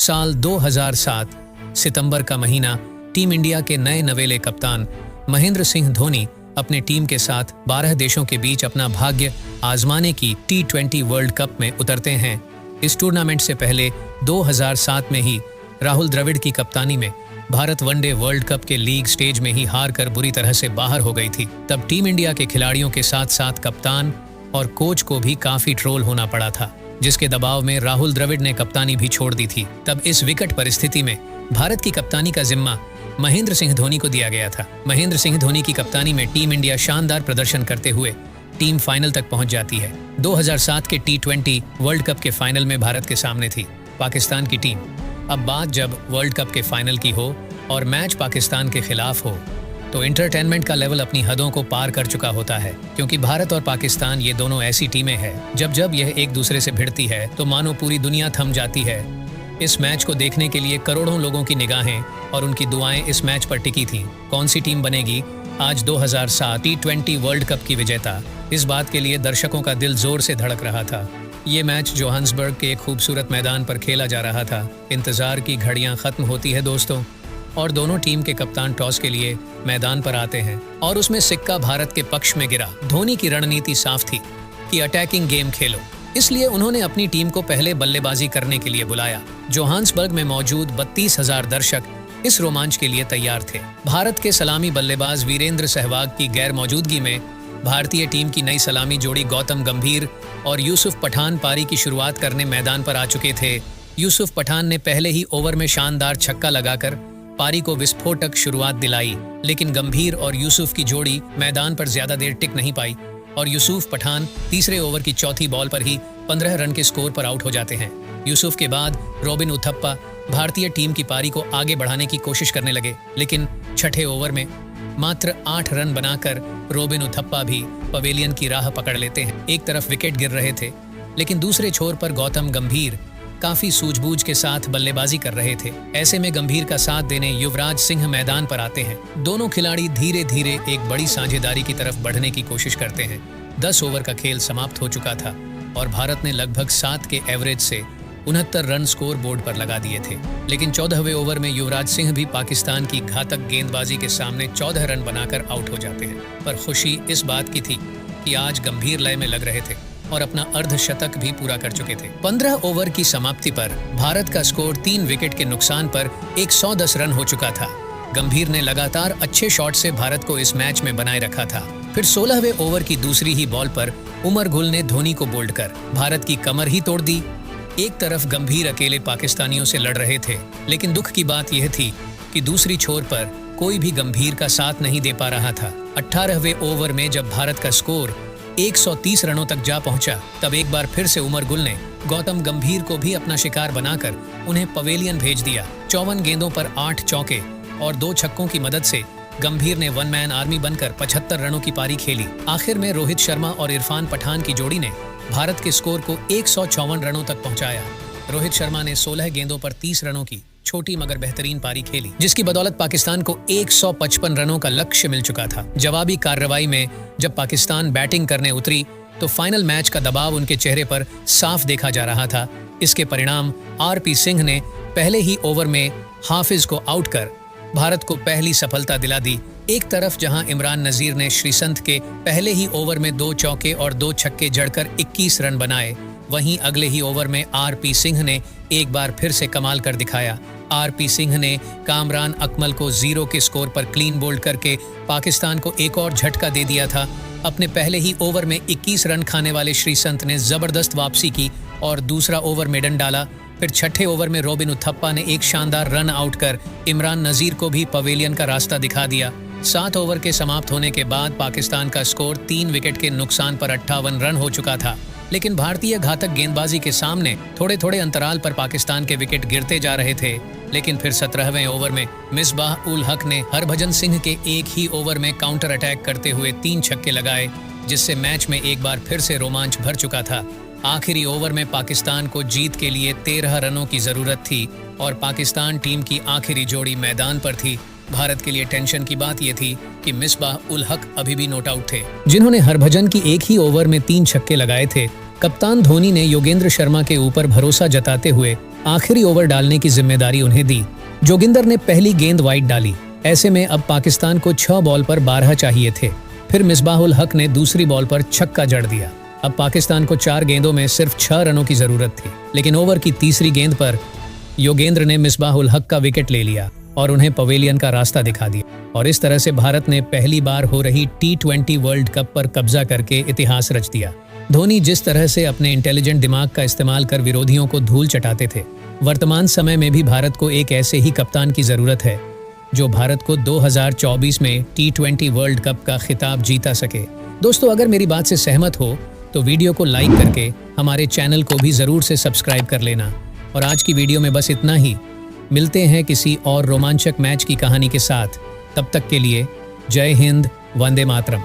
साल 2007 सितंबर का महीना टीम इंडिया के नए नवेले कप्तान महेंद्र सिंह धोनी अपने टीम के साथ 12 देशों के बीच अपना भाग्य आजमाने की T20 वर्ल्ड कप में उतरते हैं। इस टूर्नामेंट से पहले 2007 में ही राहुल द्रविड़ की कप्तानी में भारत वनडे वर्ल्ड कप के लीग स्टेज में ही हार कर बुरी तरह से बाहर हो गई थी। तब टीम इंडिया के खिलाड़ियों के साथ साथ कप्तान और कोच को भी काफी ट्रोल होना पड़ा था, जिसके दबाव में राहुल द्रविड़ ने कप्तानी भी छोड़ दी थी। तब इस विकट परिस्थिति में भारत की कप्तानी का जिम्मा महेंद्र सिंह धोनी को दिया गया था। महेंद्र सिंह धोनी की कप्तानी में टीम इंडिया शानदार प्रदर्शन करते हुए टीम फाइनल तक पहुंच जाती है। 2007 के T20 वर्ल्ड कप के फाइनल में भारत के सामने थी पाकिस्तान की टीम। अब बात जब वर्ल्ड कप के फाइनल की हो और मैच पाकिस्तान के खिलाफ हो तो एंटरटेनमेंट का लेवल अपनी हदों को पार कर चुका होता है, क्योंकि भारत और पाकिस्तान ये दोनों ऐसी टीमें हैं जब जब यह एक दूसरे से भिड़ती है तो मानो पूरी दुनिया थम जाती है। इस मैच को देखने के लिए करोड़ों लोगों की निगाहें और उनकी दुआएं इस मैच पर टिकी थीं। कौन सी टीम बनेगी आज 2007 T20 वर्ल्ड कप की विजेता, इस बात के लिए दर्शकों का दिल जोर से धड़क रहा था। ये मैच जोहान्सबर्ग के एक खूबसूरत मैदान पर खेला जा रहा था। इंतजार की घड़ियां खत्म होती है दोस्तों, और दोनों टीम के कप्तान टॉस के लिए मैदान पर आते हैं और उसमें सिक्का भारत के पक्ष में गिरा। धोनी की रणनीति साफ थी कि अटैकिंग गेम खेलो, इसलिए उन्होंने अपनी टीम को पहले बल्लेबाजी करने के लिए बुलाया। जोहान्सबर्ग में मौजूद 32,000 दर्शक इस रोमांच के लिए तैयार थे। भारत के सलामी बल्लेबाज वीरेंद्र सहवाग की गैर मौजूदगी में भारतीय टीम की नई सलामी जोड़ी गौतम गंभीर और यूसुफ पठान पारी की शुरुआत करने मैदान पर आ चुके थे। यूसुफ पठान ने पहले ही ओवर में शानदार छक्का लगाकर पारी को विस्फोटक शुरुआत दिलाई, लेकिन गंभीर और यूसुफ की जोड़ी मैदान पर ज्यादा देर टिक नहीं पाई और यूसुफ पठान तीसरे ओवर की चौथी बॉल पर ही 15 रन के स्कोर पर आउट हो जाते हैं। यूसुफ के बाद रॉबिन उथप्पा भारतीय टीम की पारी को आगे बढ़ाने की कोशिश करने लगे, लेकिन छठे ओवर में मात्र 8 रन बनाकर रॉबिन उथप्पा भी पवेलियन की राह पकड़ लेते हैं। एक तरफ विकेट गिर रहे थे, लेकिन दूसरे छोर पर गौतम गंभीर काफी सूझबूझ के साथ बल्लेबाजी कर रहे थे। ऐसे में गंभीर का साथ देने युवराज सिंह मैदान पर आते हैं। दोनों खिलाड़ी धीरे धीरे एक बड़ी साझेदारी की तरफ बढ़ने की कोशिश करते हैं। 10 ओवर का खेल समाप्त हो चुका था और भारत ने लगभग 7 के एवरेज से 69 रन स्कोर बोर्ड पर लगा दिए थे, लेकिन 14वें ओवर में युवराज सिंह भी पाकिस्तान की घातक गेंदबाजी के सामने 14 रन बनाकर आउट हो जाते हैं। पर खुशी इस बात की थी कि आज गंभीर लय में लग रहे थे और अपना अर्धशतक भी पूरा कर चुके थे। 15 ओवर की समाप्ति पर भारत का स्कोर 3 विकेट के नुकसान पर 110 रन हो चुका था। गंभीर ने लगातार अच्छे शॉट से भारत को इस मैच में बनाए रखा था। फिर 16वें ओवर की दूसरी ही बॉल पर उमर गुल ने धोनी को बोल्ड कर भारत की कमर ही तोड़ दी। एक तरफ गंभीर अकेले पाकिस्तानियों से लड़ रहे थे, लेकिन दुख की बात यह थी कि दूसरी छोर पर कोई भी गंभीर का साथ नहीं दे पा रहा था। 18वें ओवर में जब भारत का स्कोर 130 रनों तक जा पहुंचा, तब एक बार फिर से उमर गुल ने गौतम गंभीर को भी अपना शिकार बनाकर उन्हें पवेलियन भेज दिया। 54 गेंदों पर 8 चौके और 2 छक्कों की मदद से गंभीर ने वन मैन आर्मी बनकर 75 रनों की पारी खेली। आखिर में रोहित शर्मा और इरफान पठान की जोड़ी ने भारत के स्कोर को 154 रनों तक पहुंचाया। रोहित शर्मा ने 16 गेंदों पर 30 रनों की छोटी मगर बेहतरीन पारी खेली, जिसकी बदौलत पाकिस्तान को 155 रनों का लक्ष्य मिल चुका था। जवाबी कार्रवाई में जब पाकिस्तान बैटिंग करने उतरी तो फाइनल मैच का दबाव उनके चेहरे पर साफ देखा जा रहा था। इसके परिणाम RP सिंह ने पहले ही ओवर में हाफिज को आउट कर भारत को पहली सफलता दिला दी। एक तरफ जहां इमरान नजीर ने श्रीसंत के पहले ही ओवर में 2 चौके और 2 छक्के जड़कर 21 रन बनाए, वहीं अगले ही ओवर में RP सिंह ने एक बार फिर से कमाल कर दिखाया। RP सिंह ने कामरान अकमल को 0 के स्कोर पर क्लीन बोल्ड करके पाकिस्तान को एक और झटका दे दिया था। अपने पहले ही ओवर में 21 रन खाने वाले श्रीसंत ने जबरदस्त वापसी की और दूसरा ओवर मेडन डाला। फिर छठे ओवर में रॉबिन उथप्पा ने एक शानदार रन आउट कर इमरान नजीर को भी पवेलियन का रास्ता दिखा दिया। 7 ओवर के समाप्त होने के बाद पाकिस्तान का स्कोर 3 विकेट के नुकसान पर 58 रन हो चुका था, लेकिन भारतीय घातक गेंदबाजी के सामने थोड़े थोड़े अंतराल पर पाकिस्तान के विकेट गिरते जा रहे थे। लेकिन फिर 17वें ओवर में मिसबाह उल हक ने हरभजन सिंह के एक ही ओवर में काउंटर अटैक करते हुए 3 छक्के लगाए, जिससे मैच में एक बार फिर से रोमांच भर चुका था। आखिरी ओवर में पाकिस्तान को जीत के लिए 13 रनों की जरूरत थी और पाकिस्तान टीम की आखिरी जोड़ी मैदान पर थी। भारत के लिए टेंशन की बात यह थी कि मिसबाह उल हक अभी भी नॉट आउट थे, जिन्होंने हरभजन की एक ही ओवर में 3 छक्के लगाए थे। कप्तान धोनी ने योगेंद्र शर्मा के ऊपर भरोसा जताते हुए आखिरी ओवर डालने की जिम्मेदारी उन्हें दी। जोगिंदर ने पहली गेंद वाइड डाली। ऐसे में अब पाकिस्तान को 6 बॉल पर 12 चाहिए थे। फिर मिसबाहुल हक ने दूसरी बॉल पर छक्का जड़ दिया। अब पाकिस्तान को 4 गेंदों में सिर्फ 6 रनों की जरूरत थी, लेकिन ओवर की तीसरी गेंद पर योगेंद्र ने मिसबाहुल हक का विकेट ले लिया और उन्हें पवेलियन का रास्ता दिखा दिया। और इस तरह से भारत ने पहली बार हो रही T20 वर्ल्ड कप पर कब्जा करके इतिहास रच दिया। धोनी जिस तरह से अपने इंटेलिजेंट दिमाग का इस्तेमाल कर विरोधियों को धूल चटाते थे, वर्तमान समय में भी भारत को एक ऐसे ही कप्तान की जरूरत है जो भारत को 2024 में T20 वर्ल्ड कप का खिताब जीता सके। दोस्तों, अगर मेरी बात से सहमत हो तो वीडियो को लाइक करके हमारे चैनल को भी जरूर से सब्सक्राइब कर लेना। और आज की वीडियो में बस इतना ही। मिलते हैं किसी और रोमांचक मैच की कहानी के साथ। तब तक के लिए जय हिंद, वंदे मातरम।